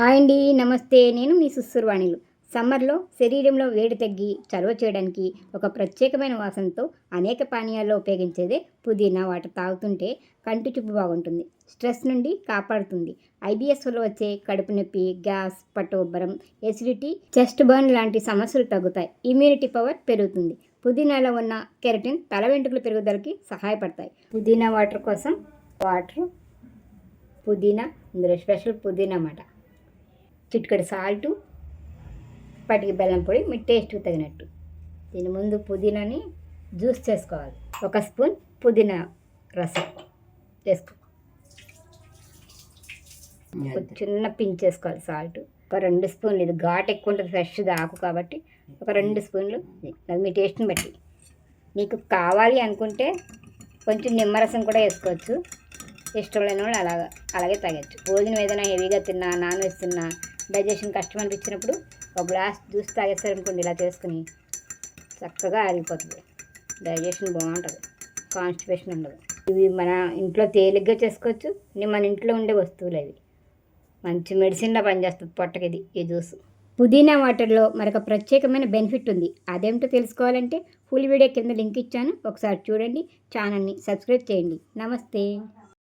Hi అండి, నమస్తే. నేను మీ సుస్సుర్వాణిలు. సమ్మర్లో శరీరంలో వేడి తగ్గి చలువ చేయడానికి ఒక ప్రత్యేకమైన వాసనతో అనేక పానీయాల్లో ఉపయోగించేదే పుదీనా. వాటర్ తాగుతుంటే కంటి చూపు బాగుంటుంది, స్ట్రెస్ నుండి కాపాడుతుంది. ఐబిఎస్ వల్ల వచ్చే కడుపు నొప్పి, గ్యాస్, పట్టోబ్బరం, ఎసిడిటీ, చెస్ట్ బర్న్ లాంటి సమస్యలు తగ్గుతాయి. ఇమ్యూనిటీ పవర్ పెరుగుతుంది. పుదీనాలో ఉన్న కెరటిన్ తల వెంట్రుకల పెరుగుదలకి సహాయపడతాయి. పుదీనా వాటర్ కోసం పుదీనా, ఇందులో స్పెషల్ పుదీనా అన్నమాట. చిటికెడు సాల్టు, పటికి బెల్లం పొడి మీ టేస్ట్కి తగినట్టు. దీని ముందు పుదీనాని జ్యూస్ చేసుకోవాలి. 1 స్పూన్ పుదీనా రసం వేసుకో, చిన్న పించ్ వేసుకోవాలి. సాల్ట్ ఒక 2 స్పూన్లు. ఇది ఘాటు ఎక్కువ ఉంటుంది, ఫ్రెష్ది ఆకు కాబట్టి ఒక 2 స్పూన్లు. అది మీ టేస్ట్ని బట్టి. మీకు కావాలి అనుకుంటే కొంచెం నిమ్మరసం కూడా వేసుకోవచ్చు. ఇష్టం లేని వాళ్ళు అలాగే తాగొచ్చు. భోజనం ఏదైనా హెవీగా తిన్నా, నాన్ వెజ్ తిన్నా, డైజెషన్ కష్టం అనిపించినప్పుడు ఒక గ్లాస్ జ్యూస్ తాగేస్తారనుకోండి, ఇలా చేసుకుని చక్కగా ఆరిగిపోతుంది. డైజెషన్ బాగుంటుంది, కాన్స్టిపేషన్ ఉండదు. ఇవి మన ఇంట్లో తేలిగ్గా చేసుకోవచ్చు. మన ఇంట్లో ఉండే వస్తువులు అవి. మంచి మెడిసిన్లా పనిచేస్తుంది పొట్టకి ఈ జ్యూస్. పుదీనా వాటర్లో మరొక ప్రత్యేకమైన బెనిఫిట్ ఉంది. అదేమిటో తెలుసుకోవాలంటే ఫుల్ వీడియో కింద లింక్ ఇచ్చాను, ఒకసారి చూడండి. ఛానల్ని సబ్స్క్రైబ్ చేయండి. నమస్తే.